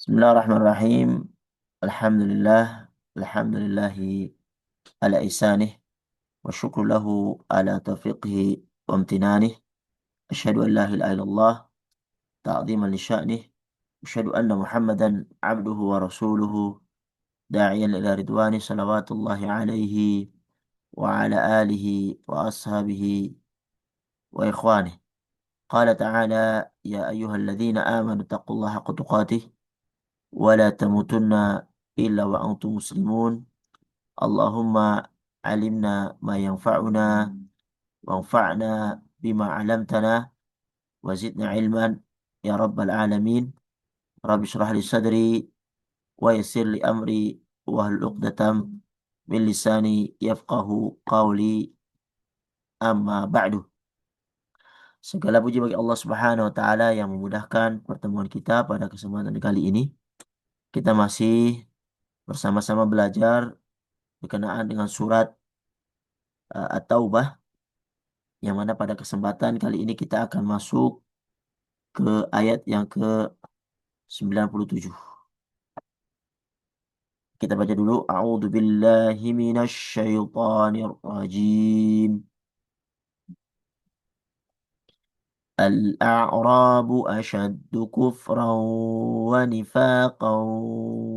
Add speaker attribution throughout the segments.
Speaker 1: Bismillahirrahmanirrahim. Alhamdulillah. Alhamdulillahi ala isanih. Wa syukru lahu ala taufiqihi wa amtinanih. Asyhadu an la ilaha illallah ta'ziman li sya'nih. Asyhadu anna Muhammadan abduhu wa rasuluhu da'iyan ila ridwani salawatullahi alaihi wa ala alihi wa ashabihi wa ikhwanih. Qala ta'ala ya ayyuhalladzina amanu taqullaha haqqa tuqatih wa la tamutunna illa wa antum muslimun. Allahumma alimna ma yanfa'una wanfa'na bima 'allamtana wa zidna ilman ya rabbal alamin. Rabbi shrah li sadri wa yassir li amri wa hlul 'uqdatam min lisani yafqahu qawli, amma ba'du. Segala puji bagi Allah Subhanahu wa taala yang memudahkan pertemuan kita pada kesempatan kali ini. Kita masih bersama-sama belajar berkenaan dengan surat At-Taubah, yang mana pada kesempatan kali ini kita akan masuk ke ayat yang ke-97. Kita baca dulu. A'udzu billahi minasy syaithanir rajim. Al-a'rabu ashaddu kufran wa nifaqan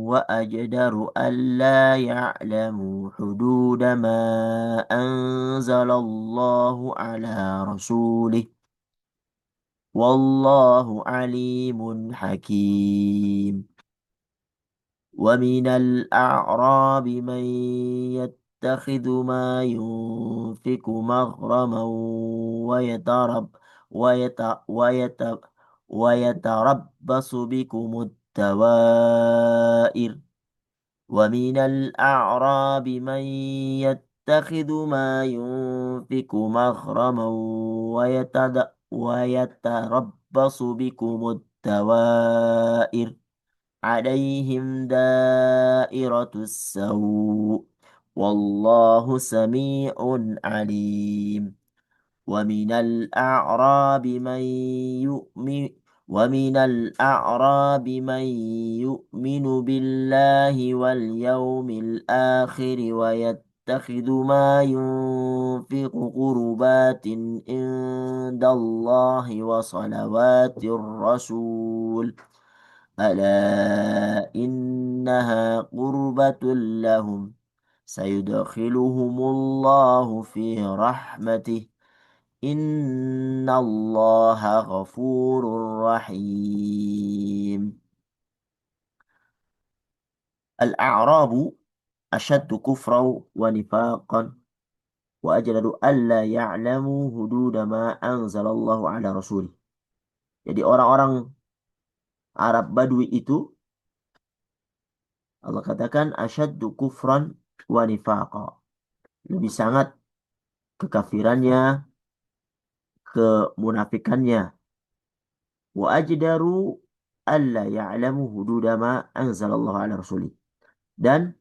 Speaker 1: wa ajdaru alla ya'lamu hududa ma anzalallahu ala rasulih. Wallahu alimun hakim. ومن الأعراب من يتخذ ما ينفق مغرما ويترب ويت ويت ويتربص بكم الدوائر. ومن الأعراب من يتخذ ما ينفق مغرما ويتربص بكم الدوائر. عليهم دائرة السوء والله سميع عليم. ومن الأعراب من يؤمن ومن الأعراب من يؤمن بالله واليوم الآخر ويتخذ ما ينفق قربات عند الله وصلوات الرسول. ألا إنها قربة لهم سيدخلهم الله في رحمته إن الله غفور رحيم. الأعراب أشد كفرا ونفاقا وأجدر ألا يعلموا حدود ما أنزل الله على رسوله. Jadi orang-orang Arab Badui itu, Allah katakan asyaddu kufran wa nifaqa, lebih sangat kekafirannya, kemunafikannya. Wa ajdaru alla ya'lamu hududa ma anzalallahu ala rasulih. Dan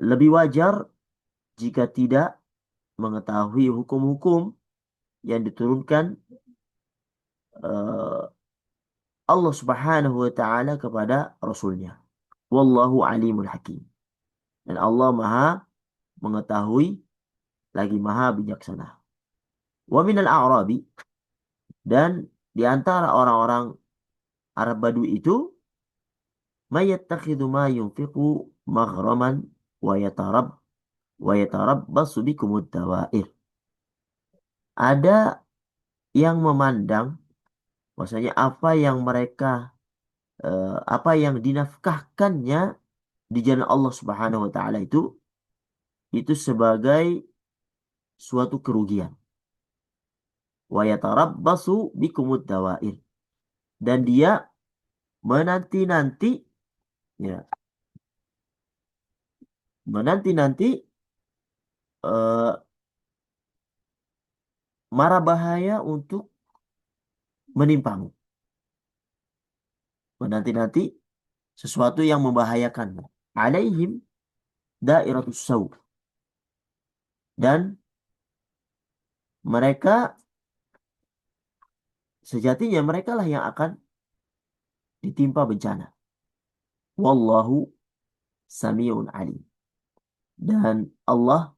Speaker 1: lebih wajar jika tidak mengetahui hukum-hukum yang diturunkan Allah Subhanahu wa taala kepada rasulnya. Wallahu alimul hakim. Dan Allah Maha mengetahui lagi Maha bijaksana. Wa minal a'rabi, dan di antara orang-orang Arab Badui itu, mayattakhidhu ma yunfiqu maghraman wa yatarabbasu bikumud dawair. Ada yang memandang bahwasanya apa yang dinafkahkannya di jalan Allah Subhanahu wa taala itu sebagai suatu kerugian. Wa yatarabbasu bikumud dawair, dan dia menanti-nanti, ya, menanti-nanti mara bahaya untuk menimpamu. Menanti-nanti sesuatu yang membahayakanmu. Alaihim dairatus saw, dan mereka sejatinya mereka lah yang akan ditimpa bencana. Wallahu sami'un alim. Dan Allah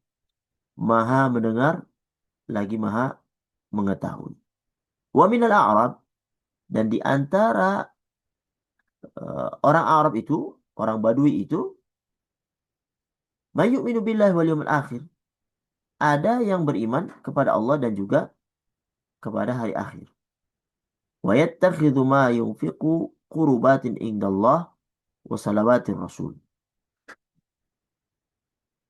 Speaker 1: Maha mendengar lagi Maha mengetahui. Wa minal a'rab, dan di antara orang Arab itu, orang Badui itu, may yu'minu billahi wal yawmil akhir. Ada yang beriman kepada Allah dan juga kepada hari akhir. Wa yattakhidhu ma yunfiqu qurubatin indallah wa salawatir rasul.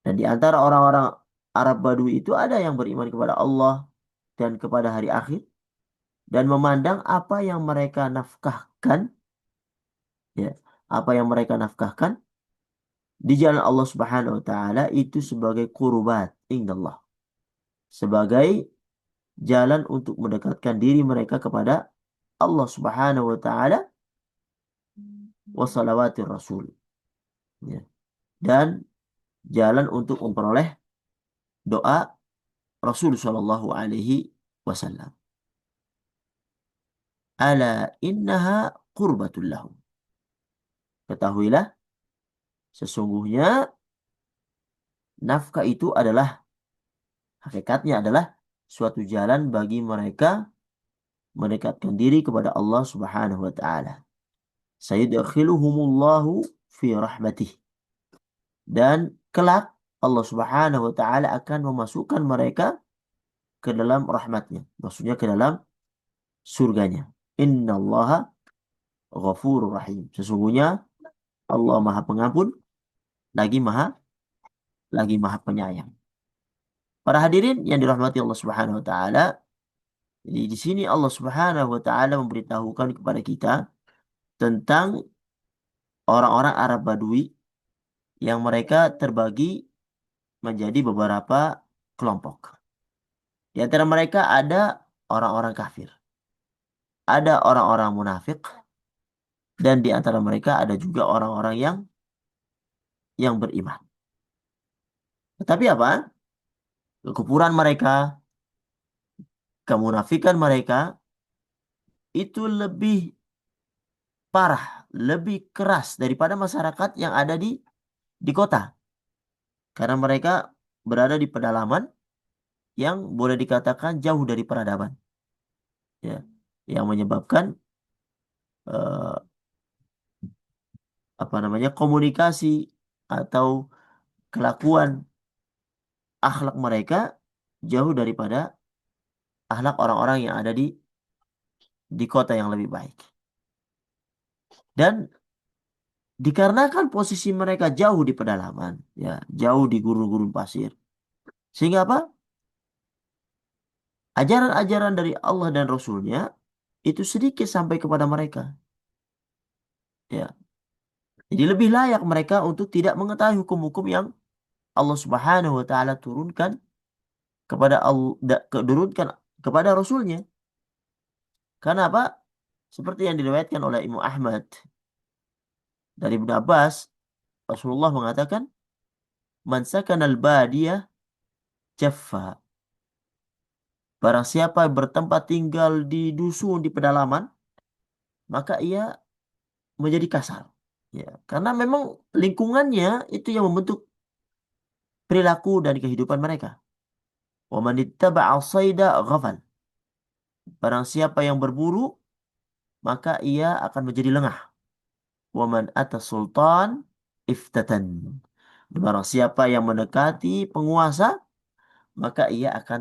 Speaker 1: Dan di antara orang-orang Arab Badui itu ada yang beriman kepada Allah dan kepada hari akhir dan memandang apa yang mereka nafkahkan, ya, apa yang mereka nafkahkan di jalan Allah Subhanahu wa taala itu sebagai qurbat indallah, sebagai jalan untuk mendekatkan diri mereka kepada Allah Subhanahu wa taala wa salawatir rasul, ya. Dan jalan untuk memperoleh doa Rasul sallallahu alaihi wasallam. Ala innaha qurbatul lahum. Ketahuilah sesungguhnya nafkah itu adalah, hakikatnya adalah suatu jalan bagi mereka mendekatkan diri kepada Allah Subhanahu wa taala. Sayudkhiluhumullahu fi rahmatih. Dan kelak Allah Subhanahu wa taala akan memasukkan mereka ke dalam rahmatnya. Maksudnya ke dalam surganya. Innallaha ghafurur rahim. Sesungguhnya Allah Maha Pengampun lagi Maha Penyayang. Para hadirin yang dirahmati Allah Subhanahu wa taala, jadi di sini Allah Subhanahu wa taala memberitahukan kepada kita tentang orang-orang Arab Badui yang mereka terbagi menjadi beberapa kelompok. Di antara mereka ada orang-orang kafir, ada orang-orang munafik, dan di antara mereka ada juga orang-orang yang beriman. Tetapi apa? Kekufuran mereka, kemunafikan mereka itu lebih parah, lebih keras daripada masyarakat yang ada di kota. Karena mereka berada di pedalaman yang boleh dikatakan jauh dari peradaban. Ya, yang menyebabkan eh, komunikasi atau kelakuan akhlak mereka jauh daripada akhlak orang-orang yang ada di kota yang lebih baik. Dan dikarenakan posisi mereka jauh di pedalaman, ya, jauh di gurun-gurun pasir. Sehingga apa? Ajaran-ajaran dari Allah dan Rasulnya itu sedikit sampai kepada mereka. Ya. Jadi lebih layak mereka untuk tidak mengetahui hukum-hukum yang Allah Subhanahu wa taala turunkan turunkan kepada Rasulnya. Karena apa? Seperti yang diriwayatkan oleh Imam Ahmad dari Ibnu Abbas, Rasulullah mengatakan, "Man sakanal badiyah jaffa." Barang siapa bertempat tinggal di dusun, di pedalaman, maka ia menjadi kasar. Ya, karena memang lingkungannya itu yang membentuk perilaku dan kehidupan mereka. Wa man ittaba'a sayda ghafal. Barang siapa yang berburu, maka ia akan menjadi lengah. Wa man ata sultan iftatan. Barang siapa yang mendekati penguasa, maka ia akan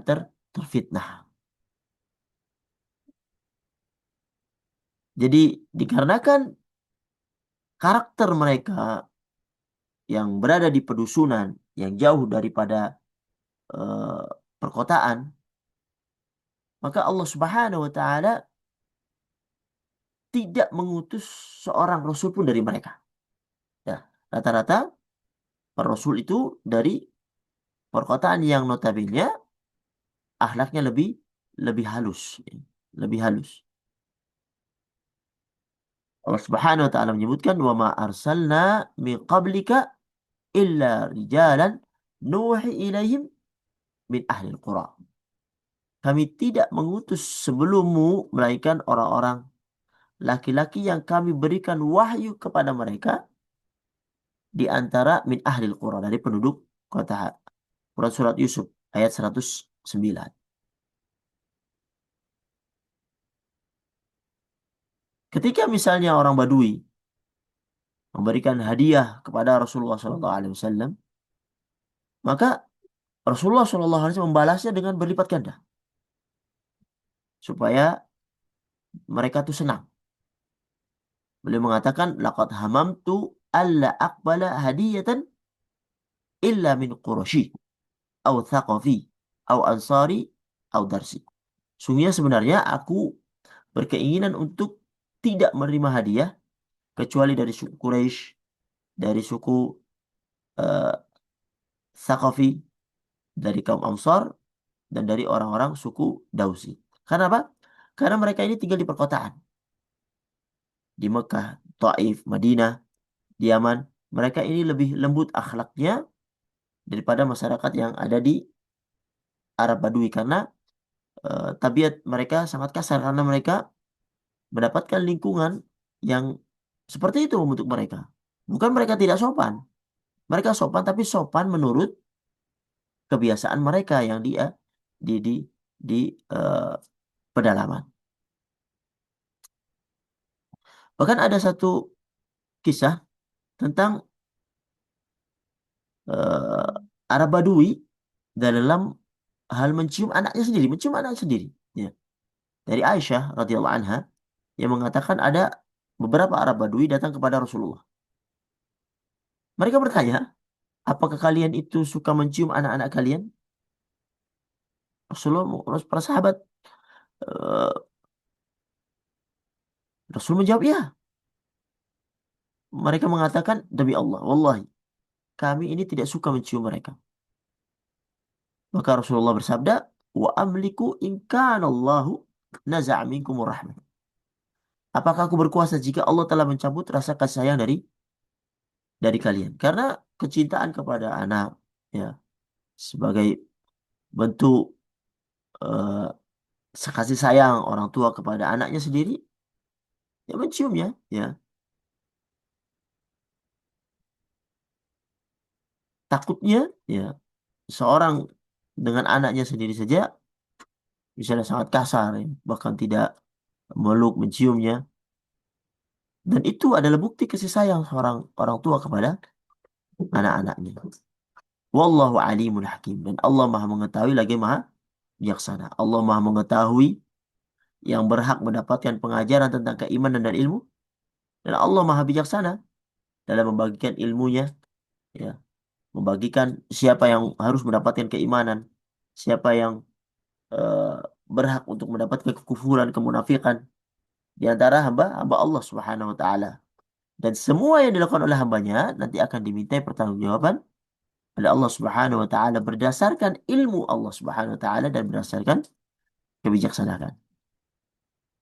Speaker 1: terfitnah. Jadi dikarenakan karakter mereka yang berada di pedusunan, yang jauh daripada eh, perkotaan, maka Allah Subhanahu wa taala tidak mengutus seorang rasul pun dari mereka. Ya, rata-rata para rasul itu dari perkotaan yang notabene akhlaknya lebih lebih halus, ya, lebih halus. Allah Subhanahu wa taala menyebutkan wa ma arsalna min qablika illa rijalan nuhi ilaihim min ahli al-qura. Kami tidak mengutus sebelummu melainkan orang-orang laki-laki yang kami berikan wahyu kepada mereka di antara min ahlil qura, dari penduduk kota. Quran surat Yusuf ayat 109. Ketika misalnya orang Badui memberikan hadiah kepada Rasulullah SAW, maka Rasulullah SAW membalasnya dengan berlipat ganda supaya mereka tuh senang. Beliau mengatakan, laqad hamamtu alla aqbala hadiyatan illa min Quraisy au Thaqafi au Ansari au Darsi. Sungguhnya sebenarnya aku berkeinginan untuk tidak menerima hadiah kecuali dari suku Quraisy, dari suku uh, Thaqafi, dari kaum Ansar, dan dari orang-orang suku Dausi. Karena apa? Karena mereka ini tinggal di perkotaan. Di Mekah, Taif, Madinah, di Yaman. Mereka ini lebih lembut akhlaknya daripada masyarakat yang ada di Arab Badui. Karena tabiat mereka sangat kasar. Karena mereka mendapatkan lingkungan yang seperti itu membentuk mereka. Bukan mereka tidak sopan. Mereka sopan, tapi sopan menurut kebiasaan mereka yang dia di eh, pedalaman. Bahkan ada satu kisah tentang Arab Badui dalam hal mencium anaknya sendiri, mencium anak sendiri. Ya. Dari Aisyah radhiyallahu anha yang mengatakan ada beberapa Arab Badui datang kepada Rasulullah. Mereka bertanya, apakah kalian itu suka mencium anak-anak kalian? Rasulullah, para sahabat, eh, Rasul menjawab ya. Mereka mengatakan, demi Allah, wallahi, kami ini tidak suka mencium mereka. Maka Rasulullah bersabda, wa amliku in kana Allahu naza'a minkumur rahmah. Apakah aku berkuasa jika Allah telah mencabut rasa kasih sayang dari kalian? Karena kecintaan kepada anak, ya, sebagai bentuk eh, kasih sayang orang tua kepada anaknya sendiri, ya menciumnya, ya. Takutnya, ya, seorang dengan anaknya sendiri saja misalnya sangat kasar, ya, bahkan tidak meluk, menciumnya, dan itu adalah bukti kasih sayang seorang orang tua kepada anak-anaknya. Wallahu alimul hakim, dan Allah Maha mengetahui lagi Maha bijaksana. Allah Maha mengetahui yang berhak mendapatkan pengajaran tentang keimanan dan ilmu, dan Allah Maha bijaksana dalam membagikan ilmunya, ya, membagikan siapa yang harus mendapatkan keimanan, siapa yang eh, berhak untuk mendapatkan kekufuran, kemunafikan di antara hamba-hamba Allah Subhanahu wa taala. Dan semua yang dilakukan oleh hambanya nanti akan dimintai pertanggungjawaban oleh Allah Subhanahu wa taala berdasarkan ilmu Allah Subhanahu wa taala dan berdasarkan kebijaksanaan.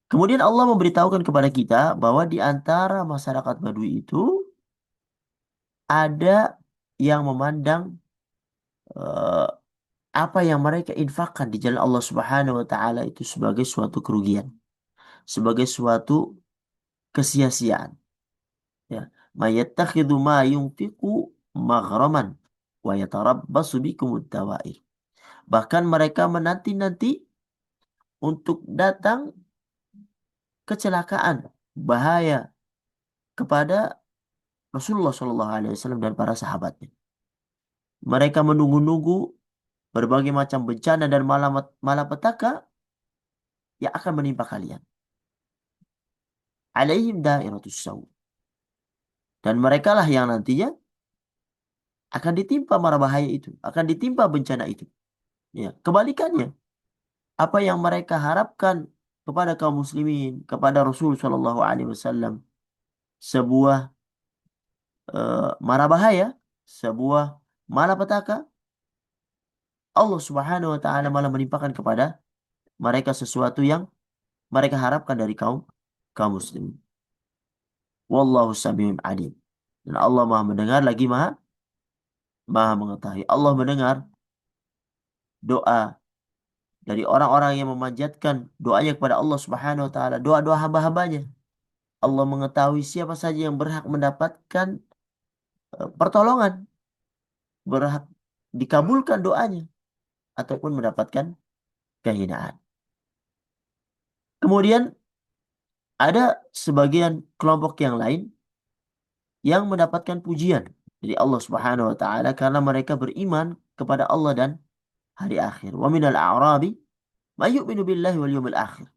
Speaker 1: Kemudian Allah memberitahukan kepada kita bahwa di antara masyarakat Badui itu ada yang memandang eh, apa yang mereka infakkan di jalan Allah Subhanahu wa taala itu sebagai suatu kerugian, sebagai suatu kesia-siaan. Ya, mayattakhidhu ma yunfiqu maghraman wa yatarabbasu bikumud dawair. Bahkan mereka menanti-nanti untuk datang kecelakaan, bahaya kepada Rasulullah SAW dan para sahabatnya. Mereka menunggu-nunggu berbagai macam bencana dan malapetaka yang akan menimpa kalian. Alaihim dairatus saw. Dan merekalah yang nantinya akan ditimpa mara bahaya itu, akan ditimpa bencana itu. Ya, kebalikannya, apa yang mereka harapkan kepada kaum muslimin, kepada Rasul Shallallahu Alaihi Wasallam, sebuah mara bahaya, sebuah malapetaka, Allah Subhanahu Wa Taala malah menimpakan kepada mereka sesuatu yang mereka harapkan dari kaum kaum muslimin. Wallahu samiun alim. Dan Allah Maha mendengar lagi Maha mengetahui. Allah mendengar doa dari orang-orang yang memanjatkan doanya kepada Allah Subhanahu wa taala, doa-doa hamba-hambanya. Allah mengetahui siapa saja yang berhak mendapatkan pertolongan, berhak dikabulkan doanya, ataupun mendapatkan kehinaan. Kemudian ada sebagian kelompok yang lain yang mendapatkan pujian dari Allah Subhanahu wa taala karena mereka beriman kepada Allah dan hari akhir. Wa minal a'rabi may yu'minu billahi wal yawmil akhir.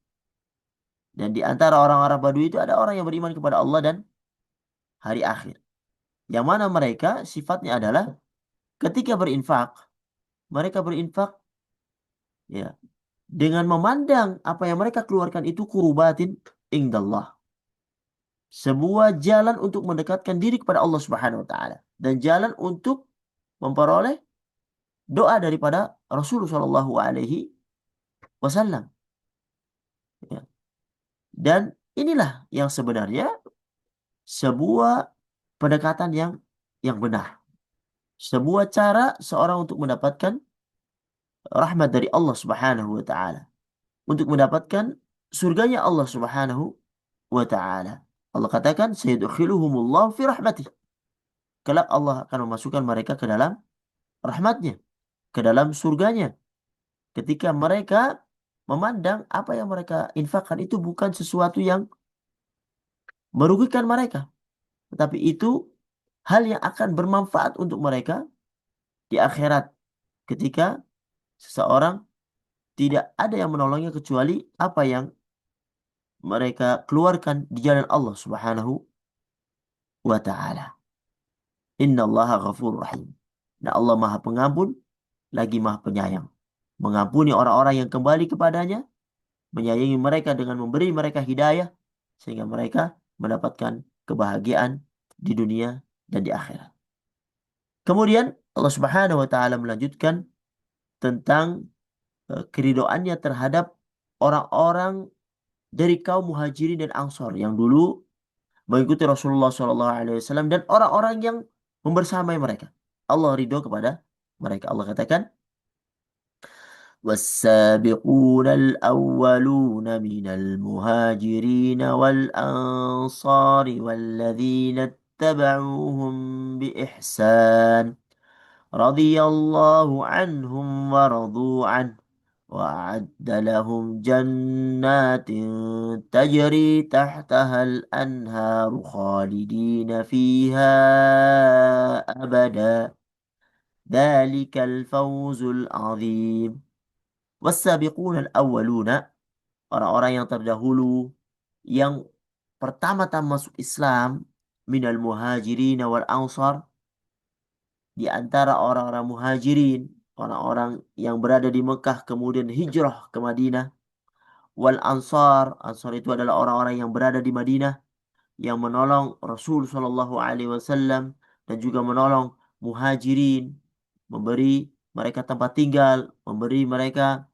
Speaker 1: Dan di antara orang-orang Badui itu ada orang yang beriman kepada Allah dan hari akhir. Yang mana mereka sifatnya adalah ketika berinfak, mereka berinfak ya dengan memandang apa yang mereka keluarkan itu kurubatin indallah. Sebuah jalan untuk mendekatkan diri kepada Allah Subhanahu wa taala dan jalan untuk memperoleh doa daripada Rasulullah Shallallahu alaihi wasallam. Ya. Dan inilah yang sebenarnya sebuah pendekatan yang benar. Sebuah cara seorang untuk mendapatkan rahmat dari Allah Subhanahu wa taala, untuk mendapatkan surganya Allah Subhanahu wa taala. Allah katakan, "Sayadkhiluhumullahu fi rahmatih." Kelak Allah akan memasukkan mereka ke dalam rahmatnya, ke dalam surganya. Ketika mereka memandang apa yang mereka infakkan itu bukan sesuatu yang merugikan mereka, tetapi itu hal yang akan bermanfaat untuk mereka di akhirat ketika seseorang tidak ada yang menolongnya kecuali apa yang mereka keluarkan di jalan Allah Subhanahu wa taala. Innallaha ghafurur rahim. Nah, Allah Maha Pengampun lagi Maha Penyayang. Mengampuni orang-orang yang kembali kepadanya, menyayangi mereka dengan memberi mereka hidayah sehingga mereka mendapatkan kebahagiaan di dunia dan di akhirat. Kemudian Allah Subhanahu wa taala melanjutkan tentang keridoannya terhadap orang-orang dari kaum Muhajirin dan Ansor yang dulu mengikuti Rasulullah SAW dan orang-orang yang membersamai mereka. Allah ridho kepada mereka. Allah katakan, والسابقون الأولون من المهاجرين والأنصار والذين اتبعوهم بإحسان رضي الله عنهم ورضوا عنه وأعد لهم جنات تجري تحتها الأنهار خالدين فيها أبدا ذلك الفوز العظيم والسابقون الأولون orang-orang yang terdahulu yang pertama-tama masuk Islam minal muhajirin wal ansar di antara orang-orang muhajirin, orang-orang yang berada di Mekah kemudian hijrah ke Madinah, wal ansar, ansar itu adalah orang-orang yang berada di Madinah yang menolong Rasul Shallallahu Alaihi Wasallam dan juga menolong muhajirin, memberi mereka tempat tinggal, memberi mereka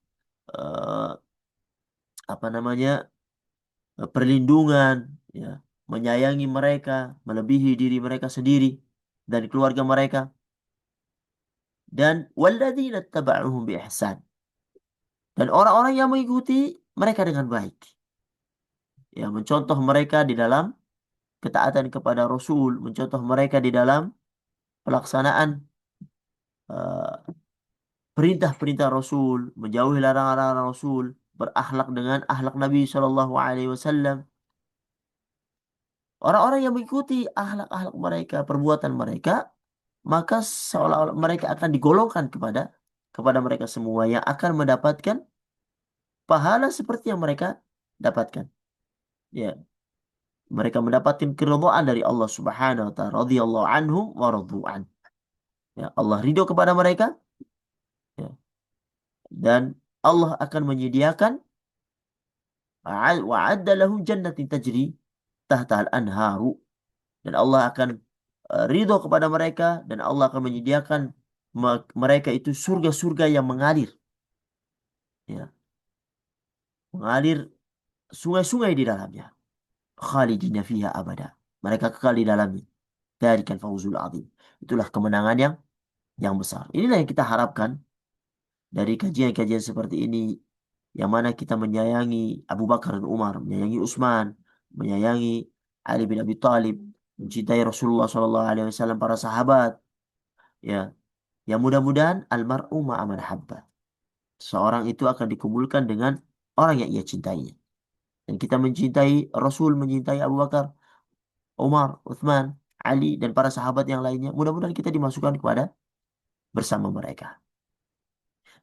Speaker 1: eh, apa namanya perlindungan, ya, menyayangi mereka, melebihi diri mereka sendiri dan keluarga mereka. Dan walladzina taba'uhum bi ihsan. Dan orang-orang yang mengikuti mereka dengan baik. Ya, mencontoh mereka di dalam ketaatan kepada Rasul, mencontoh mereka di dalam pelaksanaan eh, perintah-perintah Rasul, menjauhi larangan-larangan Rasul, berakhlak dengan akhlak Nabi Shallallahu Alaihi Wasallam. Orang-orang yang mengikuti akhlak-akhlak mereka, perbuatan mereka, maka seolah-olah mereka akan digolongkan kepada mereka semua yang akan mendapatkan pahala seperti yang mereka dapatkan. Ya, mereka mendapatkan keridhaan dari Allah Subhanahu wa taala, radhiyallahu anhum wa radu'an. Ya, Allah ridho kepada mereka, ya, dan Allah akan menyediakan wa'adda lahum jannatin tajri tahta al-anharu, dan Allah akan ridho kepada mereka dan Allah akan menyediakan mereka itu surga-surga yang mengalir, ya, mengalir sungai-sungai di dalamnya. Khalidina fiha abada. Mereka kekal di dalamnya. Dzalika fawzul azim. Itulah kemenangan yang besar. Inilah yang kita harapkan dari kajian-kajian seperti ini, yang mana kita menyayangi Abu Bakar dan Umar, menyayangi Utsman, menyayangi Ali bin Abi Thalib, mencintai Rasulullah SAW, para sahabat. Ya, yang mudah-mudahan almar'u ma'aman habba. Seorang itu akan dikumpulkan dengan orang yang ia cintainya. Dan kita mencintai Rasul, mencintai Abu Bakar, Umar, Uthman, Ali, dan para sahabat yang lainnya. Mudah-mudahan kita dimasukkan kepada bersama mereka.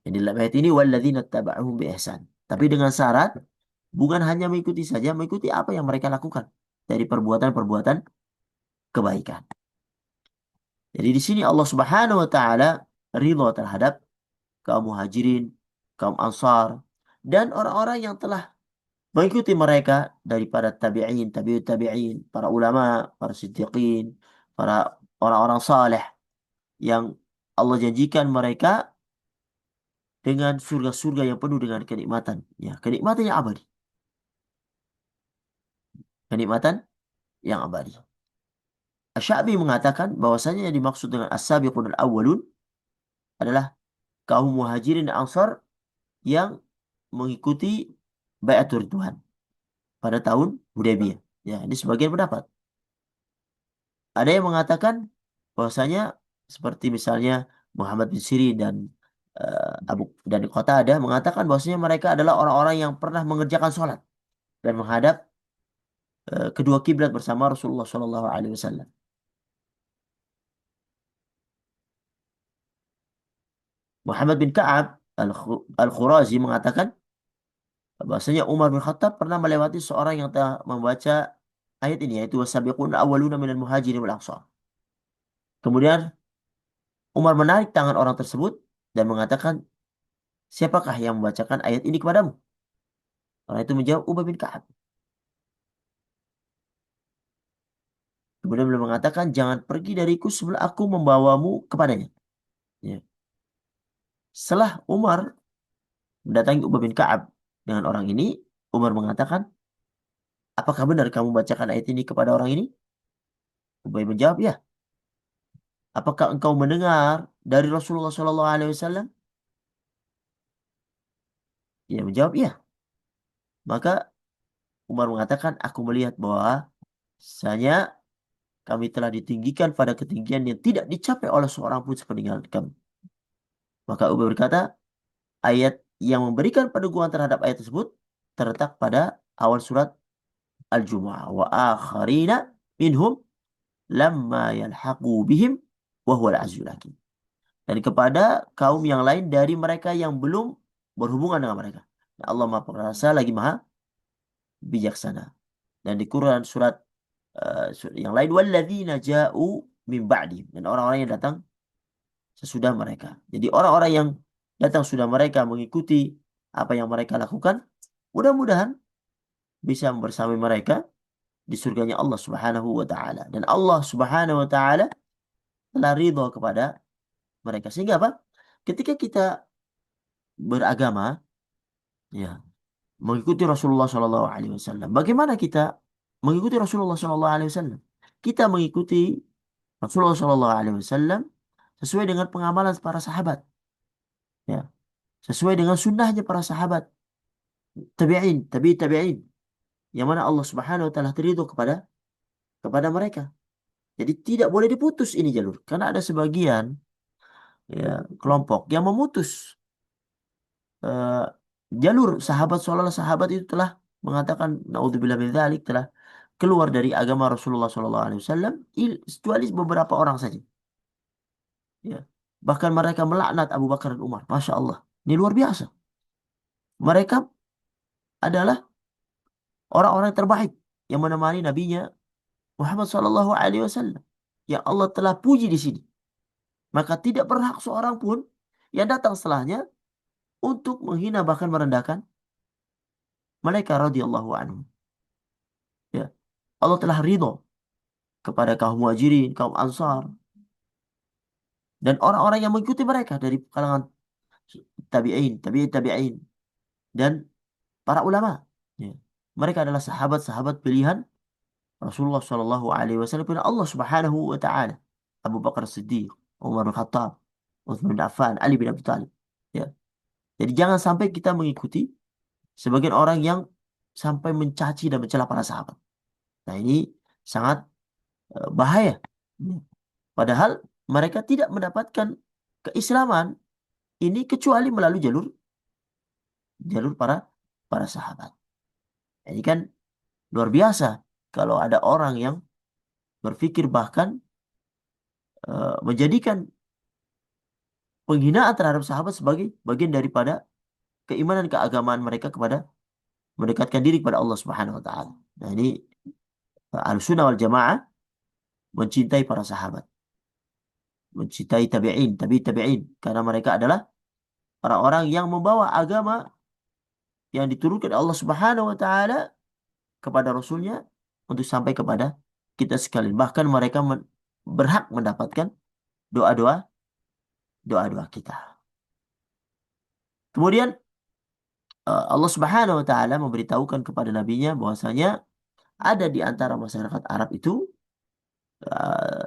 Speaker 1: Jadi dalam ayat ini walladzina taba'uhum bi ihsan. Tapi dengan syarat bukan hanya mengikuti saja, mengikuti apa yang mereka lakukan dari perbuatan-perbuatan kebaikan. Jadi di sini Allah Subhanahu wa taala ridha terhadap kaum muhajirin, kaum ansar, dan orang-orang yang telah mengikuti mereka daripada tabi'in, tabi'ut tabi'in, para ulama, para siddiqin, para orang-orang saleh yang Allah janjikan mereka dengan surga-surga yang penuh dengan kenikmatan. Ya, kenikmatan yang abadi. Kenikmatan yang abadi. Asy-Sya'bi mengatakan bahwasanya yang dimaksud dengan as-sabiqun al-awwalun adalah kaum muhajirin dan ansar yang mengikuti bai'atul Ridwan pada tahun Hudaybiyah. Ya, ini sebagian pendapat. Ada yang mengatakan bahwasanya seperti misalnya Muhammad bin Sirin dan Abu dan Qatadah mengatakan bahwasanya mereka adalah orang-orang yang pernah mengerjakan sholat dan menghadap kedua kiblat bersama Rasulullah Shallallahu Alaihi Wasallam. Muhammad bin Ka'ab Al-Khurazi mengatakan bahwasanya Umar bin Khattab pernah melewati seorang yang telah membaca ayat ini yaitu wasabiqun awwaluna minal muhajirin wal ansar. Kemudian Umar menarik tangan orang tersebut dan mengatakan, "Siapakah yang membacakan ayat ini kepadamu?" Orang itu menjawab, Ubay bin Ka'ab. Kemudian beliau mengatakan, "Jangan pergi dariku sebelum aku membawamu kepadanya." Ya. Setelah Umar mendatangi Ubay bin Ka'ab dengan orang ini, Umar mengatakan, "Apakah benar kamu bacakan ayat ini kepada orang ini?" Ubay menjawab, "Ya." "Apakah engkau mendengar dari Rasulullah SAW?" Dia menjawab, "Ya." Maka Umar mengatakan, "Aku melihat bahwa saya kami telah ditinggikan pada ketinggian yang tidak dicapai oleh seorang pun sepeninggal kami." Maka Ubay berkata, ayat yang memberikan peneguhan terhadap ayat tersebut terletak pada awal surat Al-Jumu'ah. Wa akharina minhum lamma yalhaqu bihim wa huwal azizul hakim. Dan kepada kaum yang lain dari mereka yang belum berhubungan dengan mereka. Allah Maha Perkasa lagi Maha Bijaksana. Dan di Quran surat yang lain walladzina ja'u min ba'di, dan orang-orang yang datang sesudah mereka. Jadi orang-orang yang datang sudah mereka mengikuti apa yang mereka lakukan, mudah-mudahan bisa bersama mereka di surganya Allah Subhanahu wa taala. Dan Allah Subhanahu wa taala telah ridha kepada mereka. Sehingga apa? Ketika kita beragama, ya, mengikuti Rasulullah Shallallahu Alaihi Wasallam. Bagaimana kita mengikuti Rasulullah Shallallahu Alaihi Wasallam? Kita mengikuti Rasulullah Shallallahu Alaihi Wasallam sesuai dengan pengamalan para sahabat, ya, sesuai dengan sunnahnya para sahabat, tabi'in, tabi'in, yang mana Allah Subhanahu Wa Taala ridho kepada mereka. Jadi tidak boleh diputus ini jalur, karena ada sebagian, ya, kelompok yang memutus eh, jalur sahabat, seolah sahabat itu telah mengatakan naudzubillah min dzalik, telah keluar dari agama Rasulullah SAW, kecuali beberapa orang saja. Ya. Bahkan mereka melaknat Abu Bakar dan Umar. Masya Allah. Ini luar biasa. Mereka adalah orang-orang terbaik yang menemani nabinya Muhammad SAW. Yang Allah telah puji di sini. Maka tidak berhak seorang pun yang datang setelahnya untuk menghina bahkan merendahkan mereka radhiyallahu anhu. Ya. Allah telah ridho kepada kaum muhajirin, kaum ansar, dan orang-orang yang mengikuti mereka dari kalangan tabi'in, dan para ulama. Ya. Mereka adalah sahabat-sahabat pilihan Rasulullah Shallallahu Alaihi Wasallam, pilihan Allah Subhanahu Wa Taala. Abu Bakar Siddiq, Umar bin Khattab, Utsman bin Affan, Ali bin Abi Thalib. Ya. Jadi jangan sampai kita mengikuti sebagian orang yang sampai mencaci dan mencela para sahabat. Nah ini sangat bahaya. Padahal mereka tidak mendapatkan keislaman ini kecuali melalui jalur jalur para sahabat. Ini kan luar biasa kalau ada orang yang berpikir bahkan menjadikan penghinaan terhadap sahabat sebagai bagian daripada keimanan keagamaan mereka kepada mendekatkan diri kepada Allah Subhanahu wa taala. Nah, ini Ahlussunnah wal Jamaah mencintai para sahabat, mencintai tabi'in karena mereka adalah orang-orang yang membawa agama yang diturunkan Allah Subhanahu wa taala kepada Rasulnya untuk sampai kepada kita sekalian. Bahkan mereka berhak mendapatkan doa-doa doa-doa kita. Kemudian Allah Subhanahu wa taala memberitahukan kepada nabinya bahwasanya ada di antara masyarakat Arab itu eh,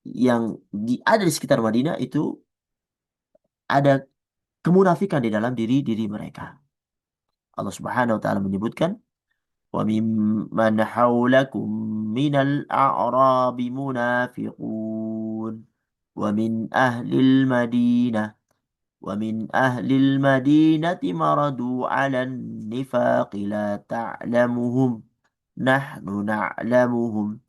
Speaker 1: yang ada di sekitar Madinah itu ada kemunafikan di dalam diri mereka. Allah Subhanahu wa taala menyebutkan wa mimman haulakum minal a'rabi munafiqun wa min ahlil madinah wa min ahlil madinati maradu 'alan nifaqi la ta'lamuhum nahnu na'lamuhum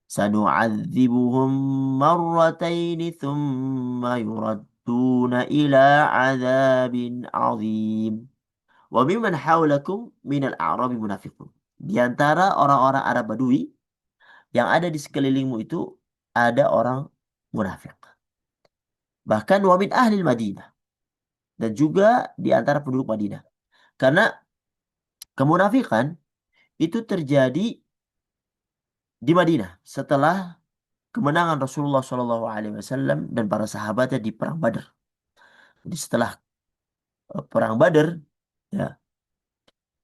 Speaker 1: سنعذبهم مرتين ثم يردون إلى عذاب عظيم وممن حولكم من الأعراب منافقون. Di antara orang-orang Arab Badui yang ada di sekelilingmu itu ada orang munafik. Bahkan wa min ahli Madinah, dan juga di antara penduduk Madinah. Karena kemunafikan itu terjadi di Madinah setelah kemenangan Rasulullah SAW dan para sahabatnya di Perang Badar. Jadi setelah Perang Badar, ya,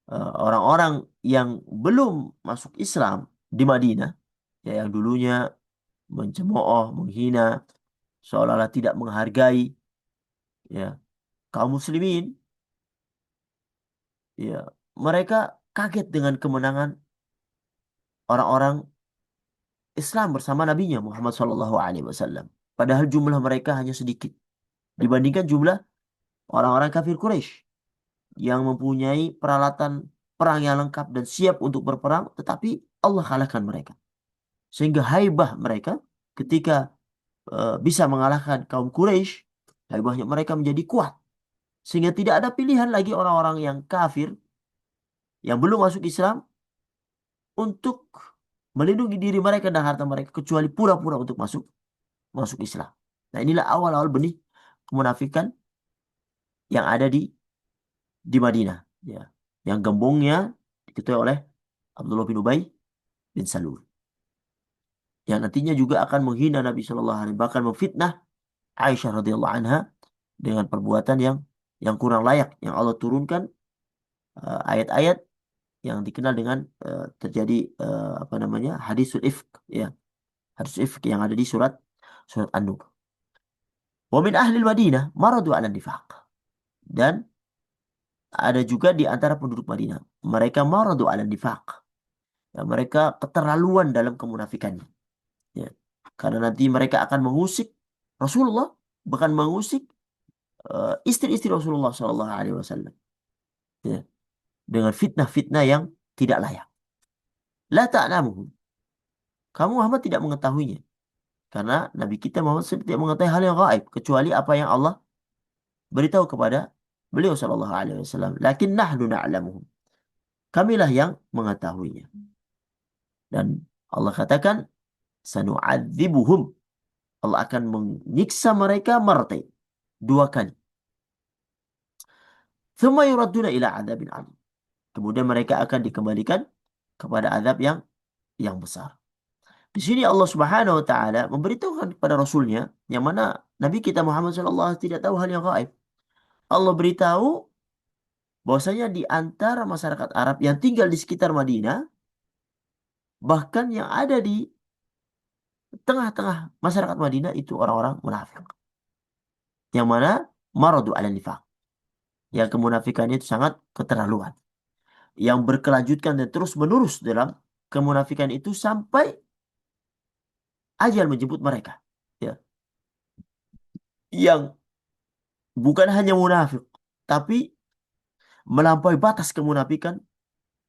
Speaker 1: orang-orang yang belum masuk Islam di Madinah, ya, yang dulunya mencemooh, menghina, seolah-olah tidak menghargai, ya, kaum muslimin, ya, mereka kaget dengan kemenangan orang-orang Islam bersama nabinya Muhammad SAW. Padahal jumlah mereka hanya sedikit dibandingkan jumlah orang-orang kafir Quraisy yang mempunyai peralatan perang yang lengkap dan siap untuk berperang, tetapi Allah kalahkan mereka. Sehingga haibah mereka ketika bisa mengalahkan kaum Quraisy, haibahnya mereka menjadi kuat. Sehingga tidak ada pilihan lagi orang-orang yang kafir, yang belum masuk Islam, untuk melindungi diri mereka dan harta mereka, kecuali pura-pura untuk masuk Islam. Nah, inilah awal-awal benih kemunafikan yang ada di Madinah, ya, yang gembongnya diketuai oleh Abdullah bin Ubay bin Salul, yang nantinya juga akan menghina Nabi Shallallahu Alaihi Wasallam, bahkan memfitnah Aisyah radhiyallahu anha dengan perbuatan yang kurang layak, yang Allah turunkan ayat-ayat yang dikenal dengan terjadi apa namanya, hadisul ifk, ya, hadis ifk yang ada di surat An-Nur. Wa min ahli Madinah maradu 'ala nifaq, dan ada juga di antara penduduk Madinah mereka maradu 'ala nifaq, ya, mereka keterlaluan dalam kemunafikannya, ya, karena nanti mereka akan mengusik Rasulullah, bahkan mengusik istri-istri Rasulullah Shallallahu Alaihi Wasallam, ya, dengan fitnah-fitnah yang tidak layak. La ta'lamuhum, kamu Muhammad tidak mengetahuinya, karena Nabi kita Muhammad tidak mengetahui hal yang gaib kecuali apa yang Allah beritahu kepada beliau Shallallahu Alaihi Wasallam. Lakin nahnu na'lamuhum, kamilah yang mengetahuinya. Dan Allah katakan sanu'adzibuhum, Allah akan menyiksa mereka martain, dua kali. Thumma yuradduna ila adzabin alim, kemudian mereka akan dikembalikan kepada azab yang besar. Di sini Allah Subhanahu wa taala memberitahukan kepada Rasulnya, yang mana Nabi kita Muhammad SAW tidak tahu hal yang gaib. Allah beritahu bahwasanya di antara masyarakat Arab yang tinggal di sekitar Madinah, bahkan yang ada di tengah-tengah masyarakat Madinah itu orang-orang munafik. Yang mana maradu 'ala nifaq, yang kemunafikannya itu sangat keterlaluan, yang berkelanjutan dan terus menerus dalam kemunafikan itu sampai ajal menjemput mereka. Ya, yang bukan hanya munafik, tapi melampaui batas kemunafikan,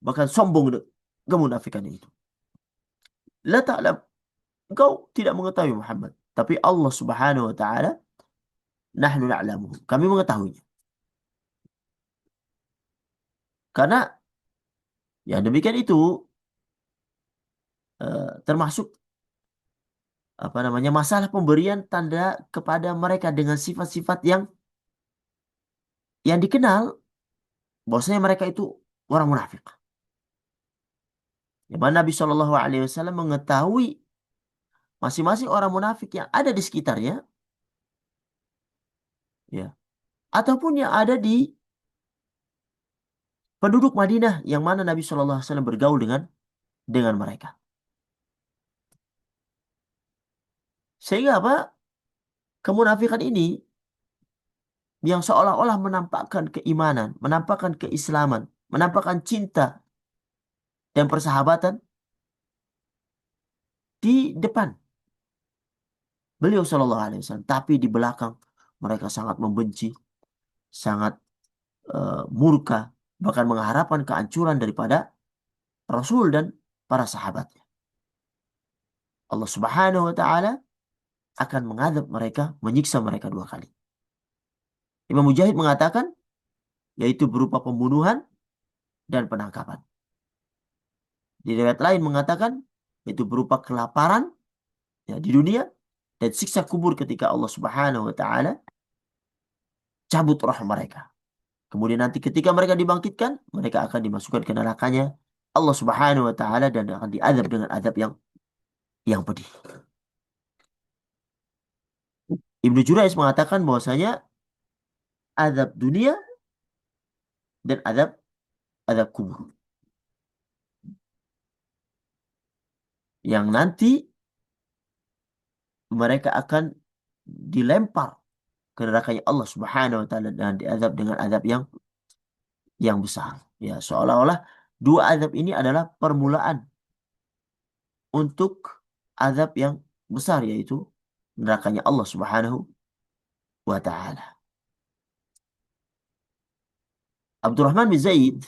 Speaker 1: bahkan sombong kemunafikan itu. La ta'lam, engkau tidak mengetahui Muhammad, tapi Allah Subhanahu wa taala, nahnu na'lamu, kami mengetahuinya. Karena ya demikian itu termasuk apa namanya masalah pemberian tanda kepada mereka dengan sifat-sifat yang dikenal bahwasanya mereka itu orang munafik. Di mana Nabi Shallallahu Alaihi Wasallam mengetahui masing-masing orang munafik yang ada di sekitarnya, ya, ataupun yang ada di penduduk Madinah yang mana Nabi Shallallahu Alaihi Wasallam bergaul dengan mereka. Sehingga apa? Kemunafikan ini yang seolah-olah menampakkan keimanan, menampakkan keislaman, menampakkan cinta dan persahabatan di depan beliau Shallallahu Alaihi Wasallam, tapi di belakang mereka sangat membenci, sangat murka, bahkan mengharapkan kehancuran daripada Rasul dan para sahabatnya. Allah Subhanahu wa taala akan mengadab mereka, menyiksa mereka 2 kali. Imam Mujahid mengatakan yaitu berupa pembunuhan dan penangkapan. Di riwayat lain mengatakan yaitu berupa kelaparan ya, di dunia dan siksa kubur ketika Allah Subhanahu wa taala cabut roh mereka. Kemudian nanti ketika mereka dibangkitkan, mereka akan dimasukkan ke nerakanya Allah Subhanahu wa taala dan akan diadab dengan adab yang pedih. Ibnu Jurayj mengatakan bahwasanya azab dunia dan azab kubur yang nanti mereka akan dilempar ke nerakanya Allah Subhanahu wa taala dan diazab dengan azab yang besar. Ya, seolah-olah 2 azab ini adalah permulaan untuk azab yang besar yaitu nerakanya Allah Subhanahu wa taala. Abdurrahman bin Zaid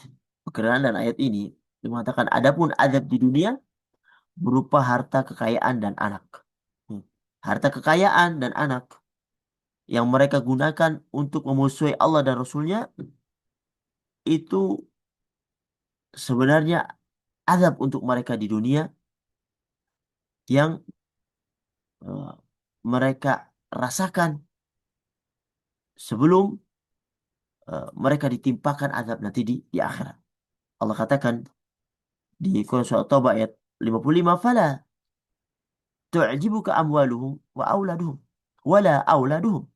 Speaker 1: berkenaan dengan ayat ini dia mengatakan adapun azab di dunia berupa harta kekayaan dan anak. Harta kekayaan dan anak yang mereka gunakan untuk memusuhi Allah dan Rasulnya itu sebenarnya azab untuk mereka di dunia yang eh, mereka rasakan sebelum mereka ditimpakan azab nanti di akhirat. Allah katakan di Quran Surah Taubah ayat 55, "Fala tu'jibuka amwaluhum wa auladuhum wala auladuhum."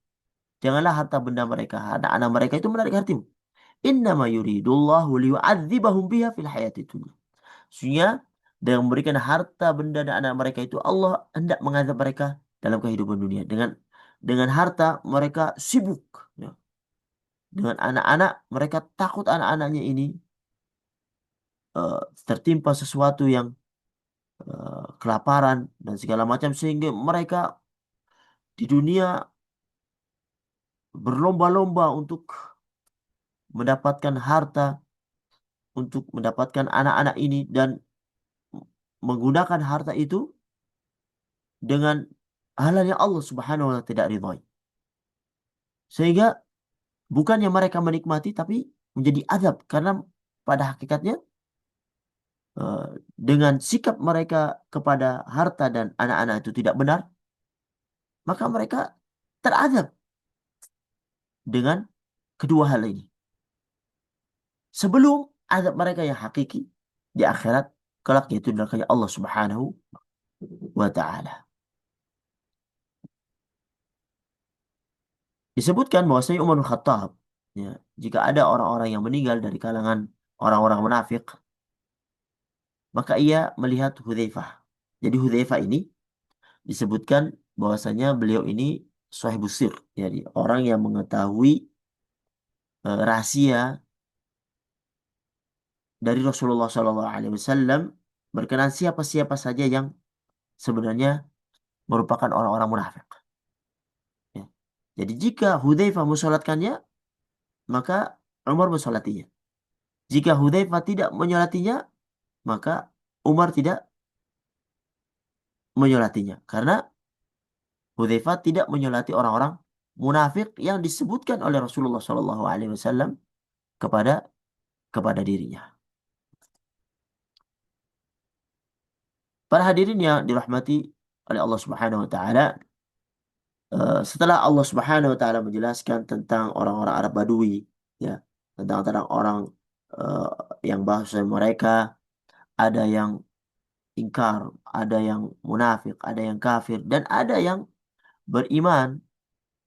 Speaker 1: Janganlah harta benda mereka, anak-anak mereka itu menarik hatimu. Innama yuridullahu liyu'adzibahum biha fil hayati dunya. Sesungguhnya dengan memberikan harta benda dan anak mereka itu Allah hendak mengazab mereka dalam kehidupan dunia. Dengan harta mereka sibuk, ya. Dengan anak-anak mereka takut anak-anaknya ini eh, tertimpa sesuatu yang kelaparan dan segala macam sehingga mereka di dunia berlomba-lomba untuk mendapatkan harta, untuk mendapatkan anak-anak ini dan menggunakan harta itu dengan hal yang Allah Subhanahu wa taala tidak ridhai. Sehingga bukannya mereka menikmati tapi menjadi azab karena pada hakikatnya eh, dengan sikap mereka kepada harta dan anak-anak itu tidak benar, maka mereka terazab dengan kedua hal ini. Sebelum azab mereka yang hakiki di akhirat kelak yaitu nerakanya Allah Subhanahu wa taala. Disebutkan bahwasanya Umar bin Khattab ya, jika ada orang-orang yang meninggal dari kalangan orang-orang munafik, maka ia melihat Hudzaifah. Jadi Hudzaifah ini disebutkan bahwasanya beliau ini sahibus sir, jadi orang yang mengetahui rahasia dari Rasulullah SAW berkenaan siapa-siapa saja yang sebenarnya merupakan orang-orang munafik. Ya. Jadi jika Hudzaifah mensolatkannya, maka Umar mensolatinya. Jika Hudzaifah tidak menyolatinya, maka Umar tidak menyolatinya. Karena Hudzaifah tidak menyolati orang-orang munafik yang disebutkan oleh Rasulullah SAW kepada kepada dirinya. Para hadirin yang dirahmati oleh Allah Subhanahu wa taala, setelah Allah Subhanahu wa taala menjelaskan tentang orang-orang Arab Badui, ya, tentang orang eh, yang bahasa mereka ada yang ingkar, ada yang munafik, ada yang kafir, dan ada yang beriman,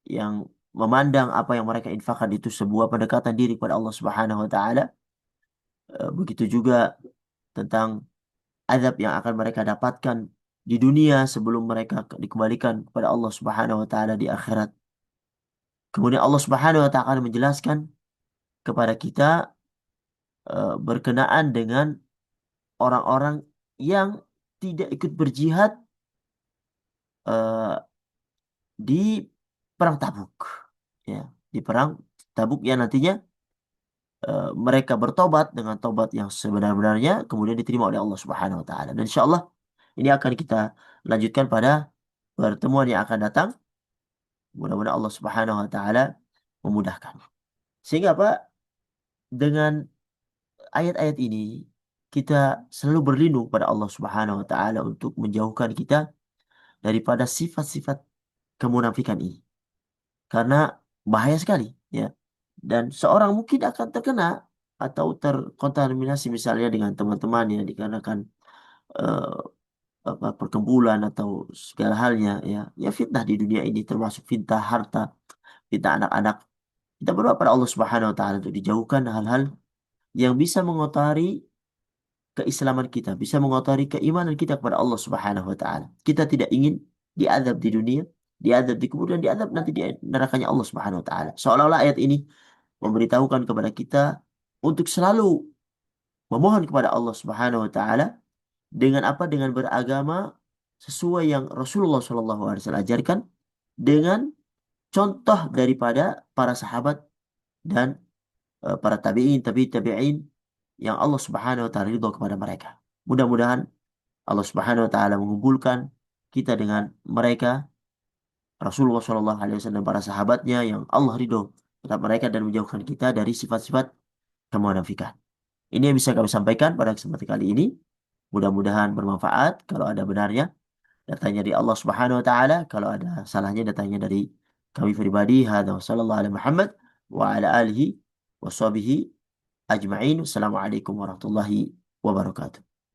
Speaker 1: yang memandang apa yang mereka infakkan itu sebuah pendekatan diri kepada Allah Subhanahu wa taala. Begitu juga tentang azab yang akan mereka dapatkan di dunia sebelum mereka dikembalikan kepada Allah Subhanahu wa taala di akhirat. Kemudian Allah Subhanahu wa taala menjelaskan kepada kita berkenaan dengan orang-orang yang tidak ikut berjihad eh, di perang Tabuk. Ya, di perang Tabuk yang nantinya mereka bertobat dengan tobat yang sebenar-benarnya kemudian diterima oleh Allah Subhanahu wa taala. Dan insya Allah ini akan kita lanjutkan pada pertemuan yang akan datang. Mudah-mudahan Allah Subhanahu wa taala memudahkan. Sehingga apa? Dengan ayat-ayat ini kita selalu berlindung pada Allah Subhanahu wa taala untuk menjauhkan kita daripada sifat-sifat kemunafikan ini. Karena bahaya sekali, ya. Dan seorang mungkin akan terkena atau terkontaminasi misalnya dengan teman-temannya dikarenakan eh, perkembulan atau segala halnya, ya. Ya, fitnah di dunia ini termasuk fitnah harta, fitnah anak-anak. Kita berdoa pada Allah Subhanahu wa taala untuk dijauhkan hal-hal yang bisa mengotori keislaman kita, bisa mengotori keimanan kita kepada Allah Subhanahu wa taala. Kita tidak ingin diazab di dunia, diazab di kubur dan diazab nanti di nerakanya Allah Subhanahu wa taala. Seolah-olah ayat ini memberitahukan kepada kita untuk selalu memohon kepada Allah Subhanahu wa taala dengan apa? Dengan beragama sesuai yang Rasulullah SAW ajarkan dengan contoh daripada para sahabat dan para tabi'in, tabi'in yang Allah Subhanahu wa taala ridho kepada mereka. Mudah-mudahan Allah Subhanahu wa taala mengumpulkan kita dengan mereka, Rasulullah SAW dan para sahabatnya yang Allah ridho terhadap mereka dan menjauhkan kita dari sifat-sifat kemunafikan. Ini yang bisa kami sampaikan pada kesempatan kali ini. Mudah-mudahan bermanfaat. Kalau ada benarnya, datanya dari Allah Subhanahu wa taala. Kalau ada salahnya, datanya dari kami pribadi. Hadza wa sallallahu ala Muhammad wa ala alihi wa sahbihi ajma'in. Wassalamualaikum warahmatullahi wabarakatuh.